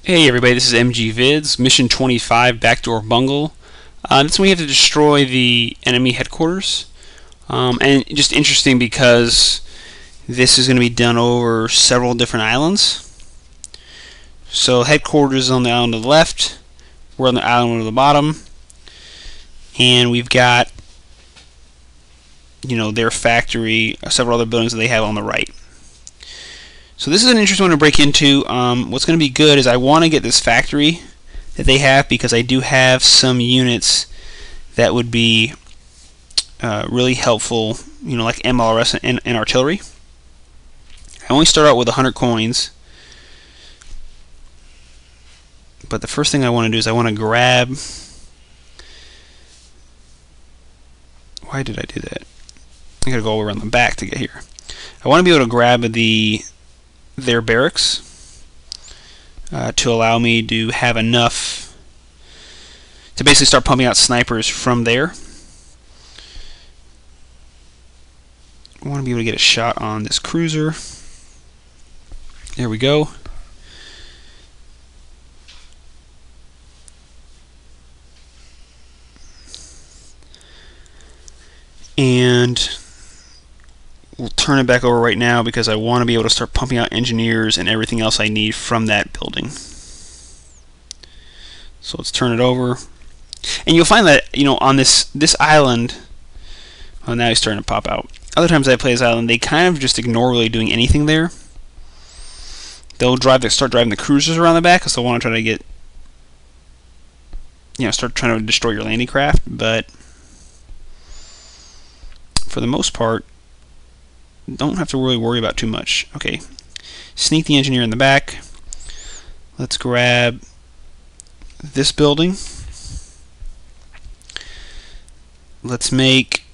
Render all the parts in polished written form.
Hey everybody, this is MG Vids, Mission 25, Backdoor Bungle. This one we have to destroy the enemy headquarters. And just interesting because this is going to be done over several different islands. So headquarters is on the island to the left, we're on the island to the bottom, and we've got, their factory, several other buildings that they have on the right. So this is an interesting one to break into. What's going to be good is I want to get this factory that they have because I do have some units that would be really helpful, like MLRS and artillery. I only start out with 100 coins, but the first thing I want to do is I want to grab... Why did I do that? I gotta go around the back to get here. I want to be able to grab their barracks to allow me to have enough to basically start pumping out snipers from there. I want to be able to get a shot on this cruiser. There we go. And we'll turn it back over right now because I want to be able to start pumping out engineers and everything else I need from that building. So let's turn it over. And you'll find that, on this island, well, now he's starting to pop out. Other times I play this island, they kind of just ignore really doing anything there. They'll start driving the cruisers around the back because they'll want to try to get, start trying to destroy your landing craft. But for the most part, don't have to really worry about too much. Okay, sneak the engineer in the back. Let's grab this building. Let's make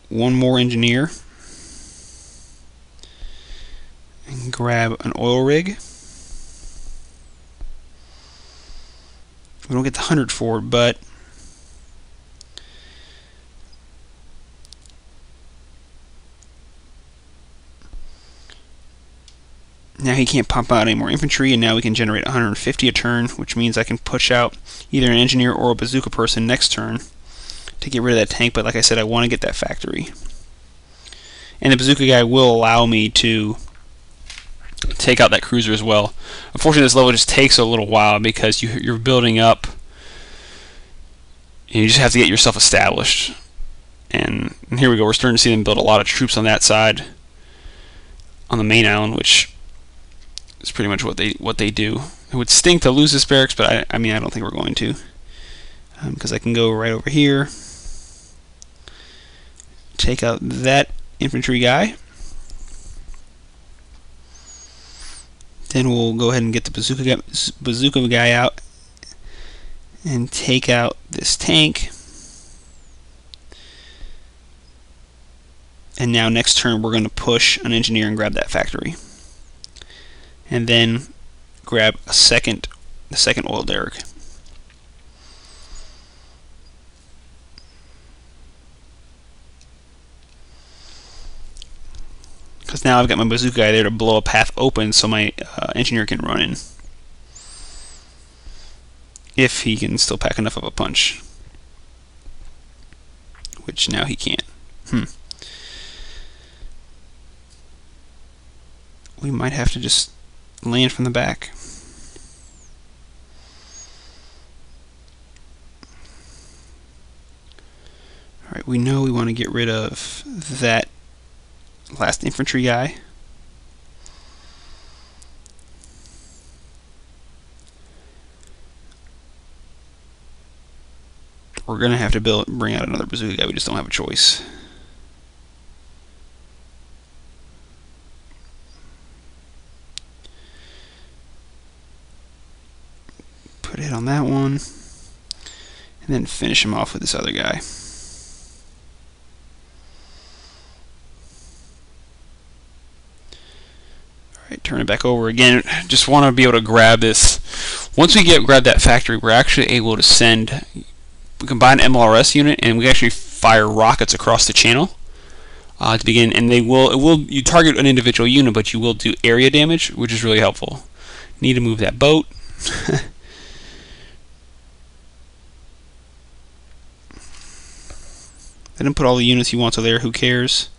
one more engineer and grab an oil rig. We don't get the 100 for it, but now he can't pump out any more infantry, and now we can generate 150 a turn, which means I can push out either an engineer or a bazooka person next turn to get rid of that tank. But like I said, I want to get that factory. And the bazooka guy will allow me to take out that cruiser as well. Unfortunately, this level just takes a little while because you're building up, and you just have to get yourself established. And here we go, we're starting to see them build a lot of troops on that side, on the main island, which is pretty much what they do. It would stink to lose this barracks, but I mean I don't think we're going to, because I can go right over here, take out that infantry guy, then we'll go ahead and get the bazooka guy out and take out this tank. And now next turn we're going to push an engineer and grab that factory, and then grab the second oil derrick. Because now I've got my bazooka guy there to blow a path open so my engineer can run in, if he can still pack enough of a punch, which now he can't. We might have to just land from the back. Alright, we know we want to get rid of that last infantry guy. We're going to have to bring out another bazooka guy, we just don't have a choice. Put a hit on that one, and then finish him off with this other guy. Alright, turn it back over again. Just want to be able to grab this. Once we grab that factory, we're actually able to send, we can buy an MLRS unit, and we actually fire rockets across the channel to begin, and you target an individual unit, but you will do area damage, which is really helpful. Need to move that boat. I didn't put all the units you want to there, who cares?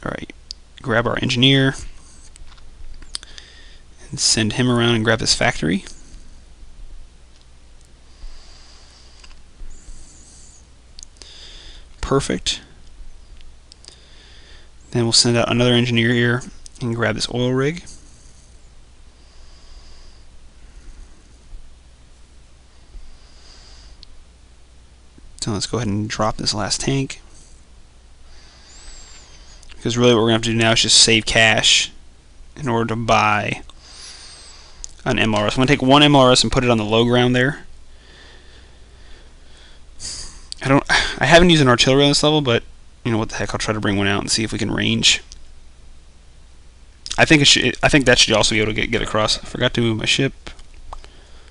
Alright, grab our engineer and send him around and grab this factory. Perfect. Then we'll send out another engineer here and grab this oil rig. So let's go ahead and drop this last tank. Because really what we're going to have to do now is just save cash in order to buy an MLRS. I'm going to take one MLRS and put it on the low ground there. I haven't used an artillery on this level, but you know what the heck, I'll try to bring one out and see if we can range. I think that should also be able to get across. I forgot to move my ship.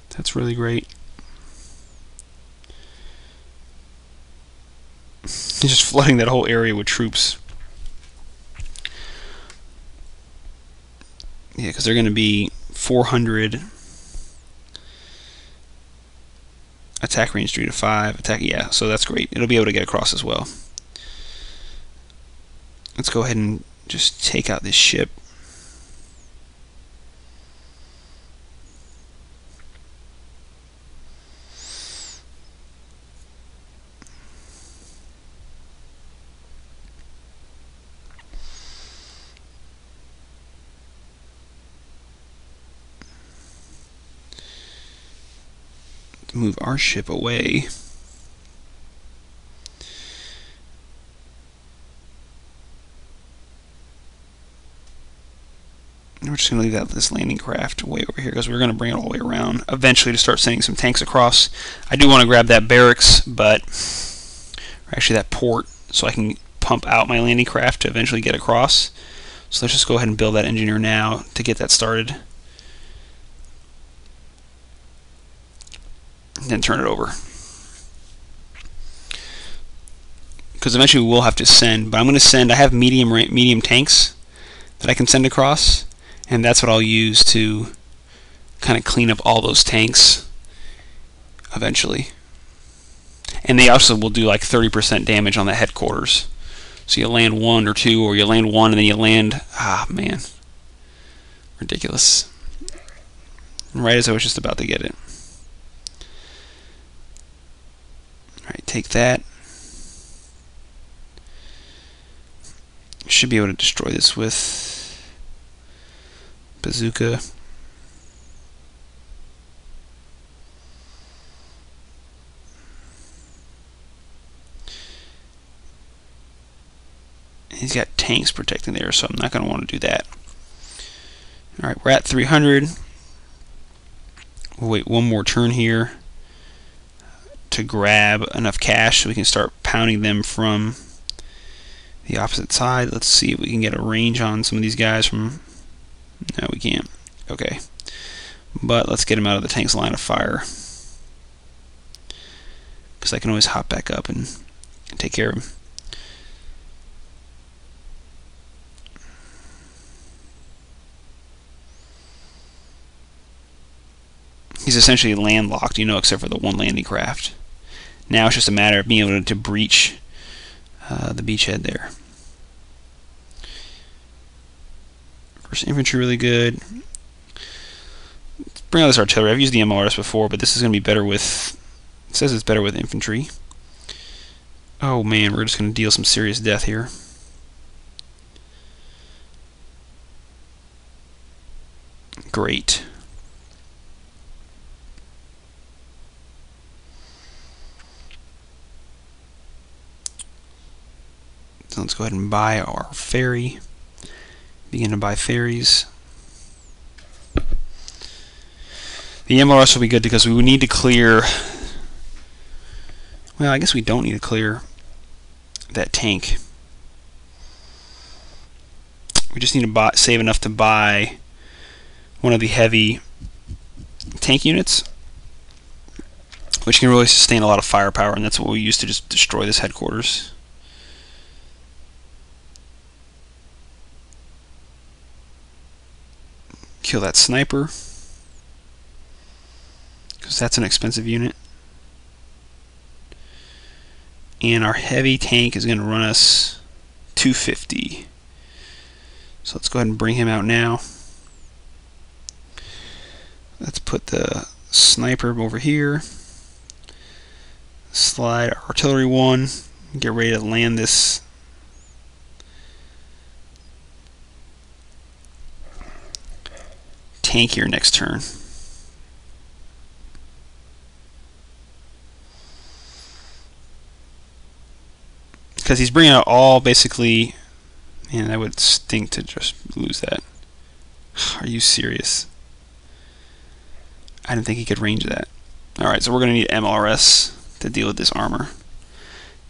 That's really great. Just flooding that whole area with troops. Yeah, because they're going to be 400 attack range 3 to 5 attack. Yeah, so that's great. It'll be able to get across as well. Let's go ahead and just take out this ship. Move our ship away. And we're just going to leave this landing craft way over here because we're going to bring it all the way around eventually to start sending some tanks across. I do want to grab that barracks, but or actually that port, so I can pump out my landing craft to eventually get across. So let's just go ahead and build that engineer now to get that started. And then turn it over. Because eventually we'll have to send, but I'm going to send, I have medium tanks that I can send across, and that's what I'll use to kind of clean up all those tanks eventually. And they also will do like 30% damage on that headquarters. So you land 1 or 2, or you land 1 and then you land, man, ridiculous. Right as I was just about to get it. Alright, take that. Should be able to destroy this with bazooka. He's got tanks protecting there, so I'm not going to want to do that. Alright, we're at 300. We'll wait one more turn here to grab enough cash so we can start pounding them from the opposite side. Let's see if we can get a range on some of these guys from... No, we can't. Okay. But let's get them out of the tank's line of fire, because I can always hop back up and take care of them. He's essentially landlocked, you know, except for the one landing craft. Now it's just a matter of being able to breach the beachhead there. First infantry really good. Let's bring out this artillery. I've used the MLRS before, but this is going to be better with... It says it's better with infantry. Oh man, we're just going to deal some serious death here. Great. So let's go ahead and buy our ferry. Begin to buy ferries. The MLRS will be good because we would need to clear... Well, I guess we don't need to clear that tank. We just need to save enough to buy one of the heavy tank units, which can really sustain a lot of firepower, and that's what we use to just destroy this headquarters. kill that sniper, because that's an expensive unit. And our heavy tank is going to run us 250. So let's go ahead and bring him out now. Let's put the sniper over here. Slide our artillery 1. Get ready to land this tank here next turn. Because he's bringing out all basically. Man, that would stink to just lose that. Are you serious? I didn't think he could range that. Alright, so we're going to need MLRS to deal with this armor.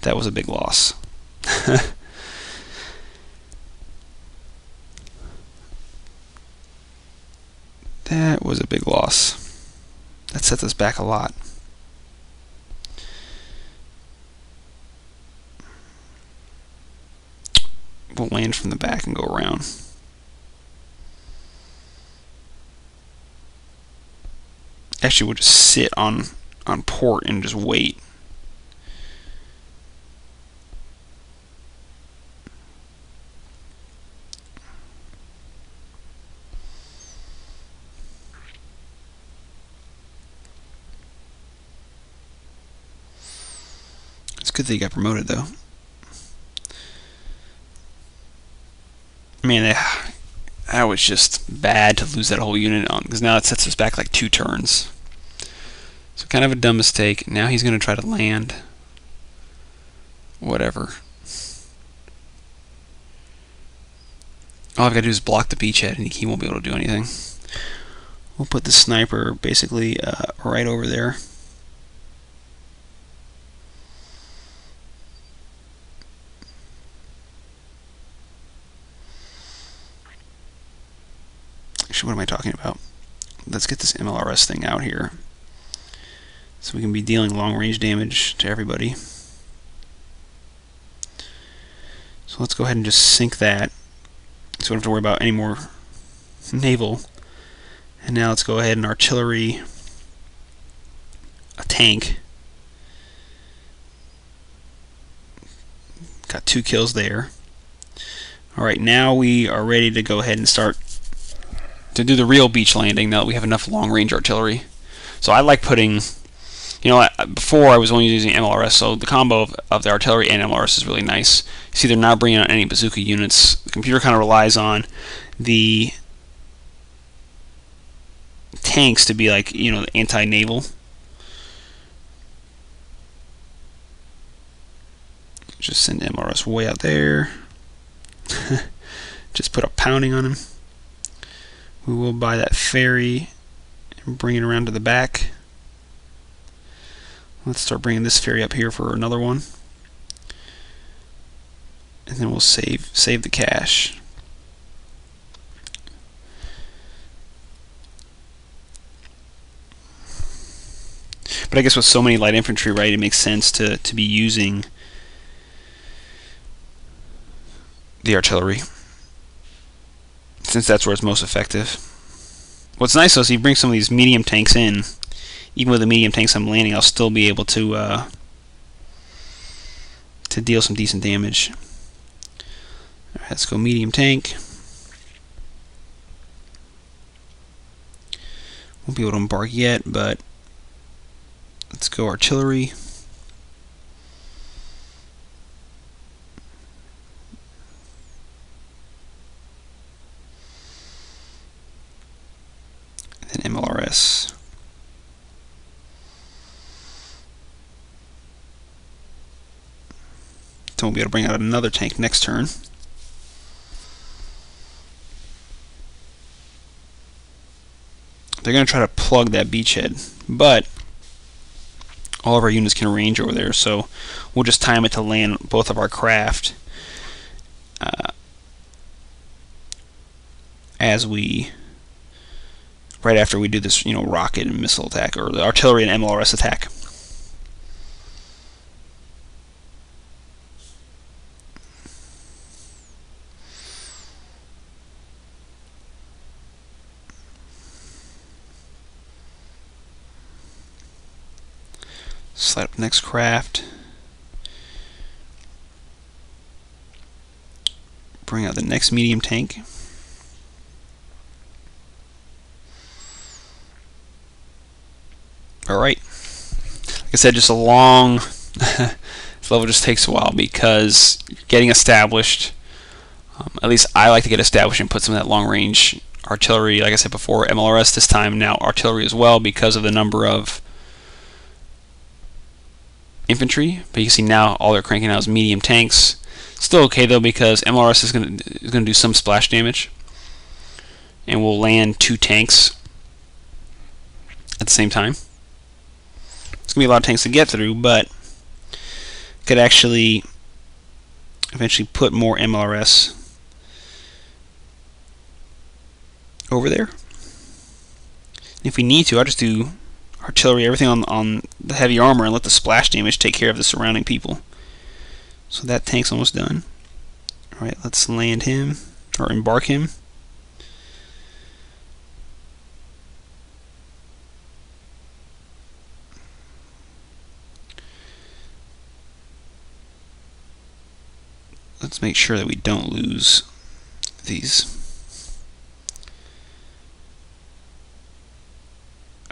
That was a big loss. That was a big loss. That sets us back a lot. We'll land from the back and go around. Actually, we'll just sit on port and just wait. It's good that he got promoted, though. Man, that was just bad to lose that whole unit on, because now it sets us back like 2 turns. So kind of a dumb mistake. Now he's going to try to land. Whatever. All I've got to do is block the beachhead, and he won't be able to do anything. We'll put the sniper basically right over there. Actually, what am I talking about? Let's get this MLRS thing out here so we can be dealing long-range damage to everybody. So let's go ahead and just sink that so we don't have to worry about any more naval. And now let's go ahead and artillery a tank. Got 2 kills there. Alright, now we are ready to go ahead and start to do the real beach landing now that we have enough long-range artillery. So I like putting, you know, before I was only using MLRS, so the combo of the artillery and MLRS is really nice. You see they're not bringing out any bazooka units. The computer kind of relies on the tanks to be like, you know, anti-naval. Just send MLRS way out there. Just put a pounding on him. We will buy that ferry and bring it around to the back. Let's start bringing this ferry up here for another one. And then we'll save the cash. But I guess with so many light infantry, right, it makes sense to be using the artillery, since that's where it's most effective. What's nice though is you bring some of these medium tanks in. Even with the medium tanks I'm landing, I'll still be able to deal some decent damage. Alright, let's go medium tank. Won't be able to embark yet, but let's go artillery. And MLRS. So we'll be able to bring out another tank next turn. They're going to try to plug that beachhead, but all of our units can range over there, so we'll just time it to land both of our craft right after we do this, you know, rocket and missile attack, or the artillery and MLRS attack. Slide up the next craft. Bring out the next medium tank. Alright. Like I said, just a long this level just takes a while because you're getting established. At least I like to get established and put some of that long range artillery, like I said before, MLRS this time, now artillery as well because of the number of infantry. But you can see now all they're cranking out is medium tanks. Still okay though because MLRS is going to do some splash damage, and we'll land 2 tanks at the same time. It's going to be a lot of tanks to get through, but could actually eventually put more MLRS over there. If we need to, I'll just do artillery, everything on the heavy armor, and let the splash damage take care of the surrounding people. So that tank's almost done. Alright, let's land him, or embark him. Let's make sure that we don't lose these.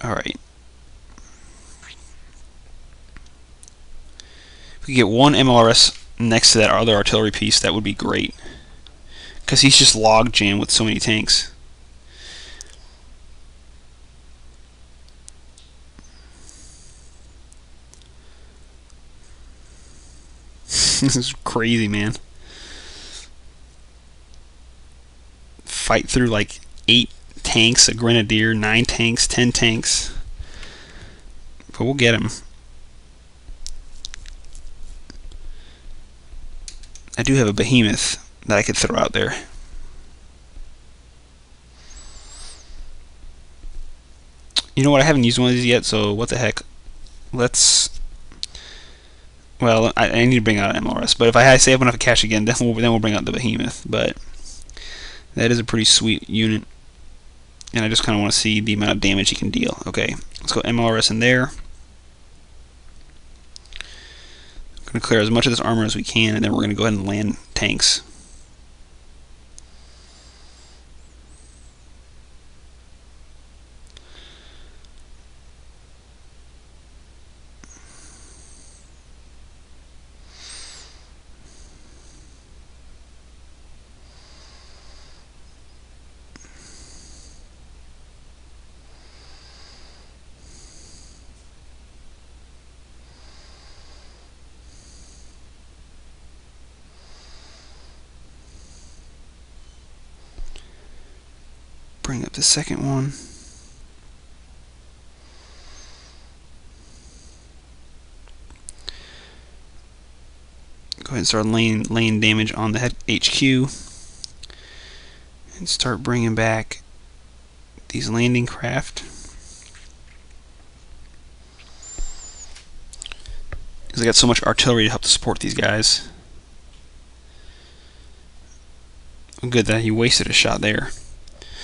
Alright. If we get 1 MLRS next to that other artillery piece, that would be great. Because he's just log jammed with so many tanks. This is crazy, man. Fight through like 8 tanks, a grenadier, 9 tanks, 10 tanks. But we'll get him. I do have a behemoth that I could throw out there. You know what? I haven't used one of these yet, so what the heck? Let's. Well, I need to bring out an MLRS, but if I save enough cash again, then we'll bring out the behemoth. But that is a pretty sweet unit, and I just kind of want to see the amount of damage he can deal. Okay, let's go MLRS in there. I'm going to clear as much of this armor as we can, and then we're going to go ahead and land tanks. Bring up the second one. Go ahead and start laying damage on the HQ, and start bringing back these landing craft. Because I got so much artillery to help to support these guys. Good that he wasted a shot there.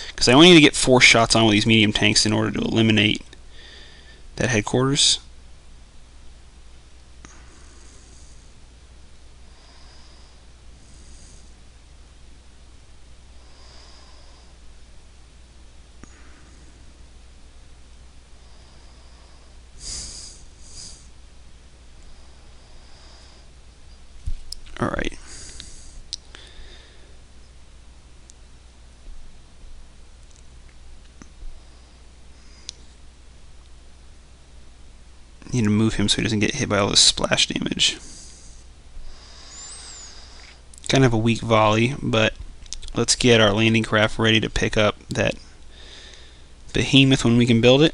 Because I only need to get 4 shots on with these medium tanks in order to eliminate that headquarters. Alright. Need to move him so he doesn't get hit by all this splash damage. Kind of a weak volley, but let's get our landing craft ready to pick up that behemoth when we can build it.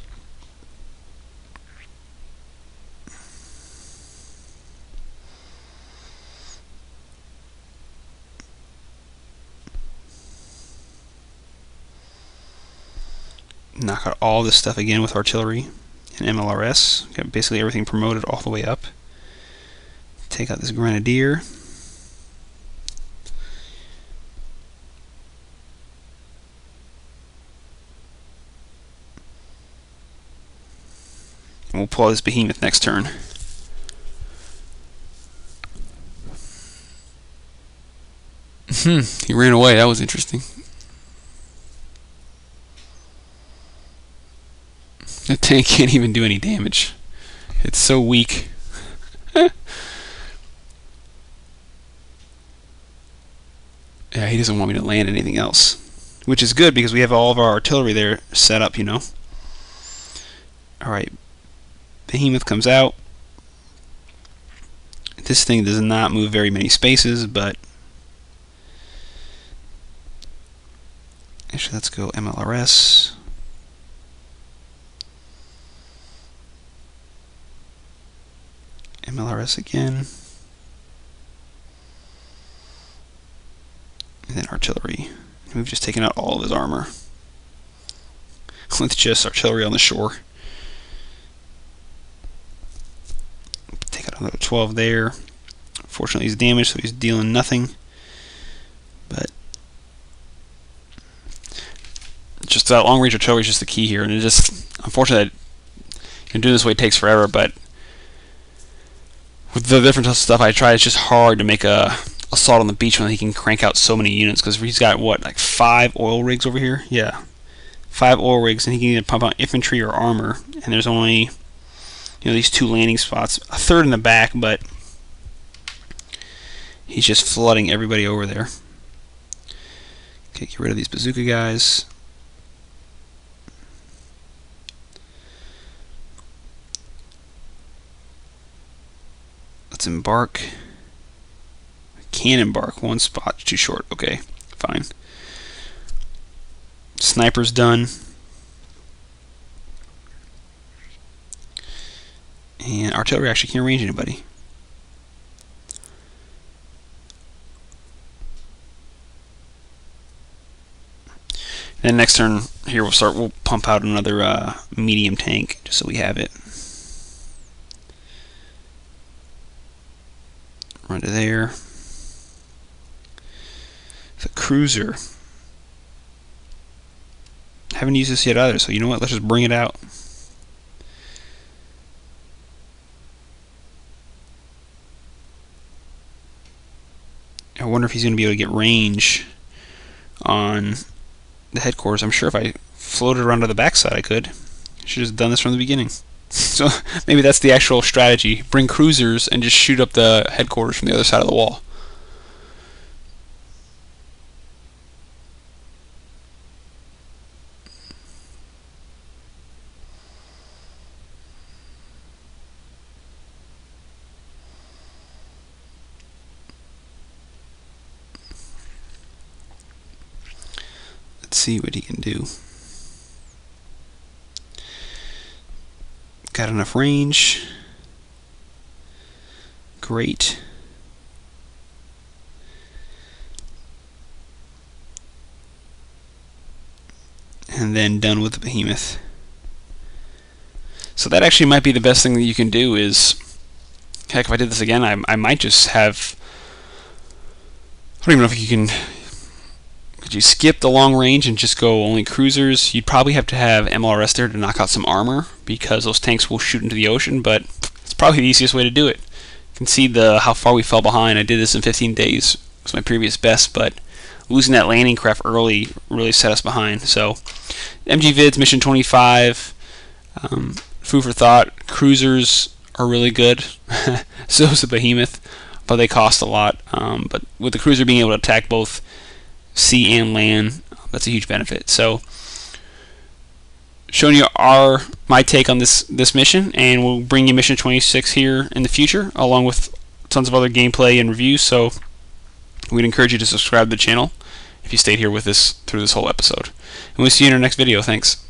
Knock out all this stuff again with artillery and MLRS. Got basically everything promoted all the way up. Take out this grenadier. And we'll pull out this behemoth next turn. He ran away. That was interesting. The tank can't even do any damage. It's so weak. Yeah, he doesn't want me to land anything else, which is good because we have all of our artillery there set up, you know. Alright, Behemoth comes out. This thing does not move very many spaces, but actually let's go MLRS. MLRS again. And then artillery. We've just taken out all of his armor with just artillery on the shore. Take out another 12 there. Fortunately, he's damaged, so he's dealing nothing. But just that long-range artillery is just the key here, and it just, unfortunately, doing this way takes forever. But with the different stuff I try, it's just hard to make a assault on the beach when he can crank out so many units, because he's got what, like 5 oil rigs over here? Yeah, 5 oil rigs, and he can either pump out infantry or armor, and there's only, you know, these 2 landing spots, a third in the back, but he's just flooding everybody over there. Okay, get rid of these bazooka guys. Let's embark. Can embark. 1 spot too short. Okay, fine. Sniper's done. And artillery actually can't range anybody. And next turn here we'll pump out another medium tank just so we have it. Run to there. The cruiser. Haven't used this yet either, so you know what? Let's just bring it out. I wonder if he's going to be able to get range on the headquarters. I'm sure if I floated around to the backside I could. Should have done this from the beginning. So maybe that's the actual strategy. Bring cruisers and just shoot up the headquarters from the other side of the wall. Let's see what he can do. Got enough range. Great. And then done with the Behemoth. So that actually might be the best thing that you can do is, heck, if I did this again, I might just have, I don't even know if you can, could you skip the long range and just go only cruisers? You'd probably have to have MLRS there to knock out some armor, because those tanks will shoot into the ocean, but it's probably the easiest way to do it. You can see how far we fell behind. I did this in 15 days. It was my previous best, but losing that landing craft early really set us behind. So MGVids, Mission 25, food for thought. Cruisers are really good. So is the Behemoth, but they cost a lot. But with the cruiser being able to attack both sea and land, that's a huge benefit. So showing you my take on this mission, and we'll bring you Mission 26 here in the future, along with tons of other gameplay and reviews. So we'd encourage you to subscribe to the channel if you stayed here with us through this whole episode. And we'll see you in our next video. Thanks.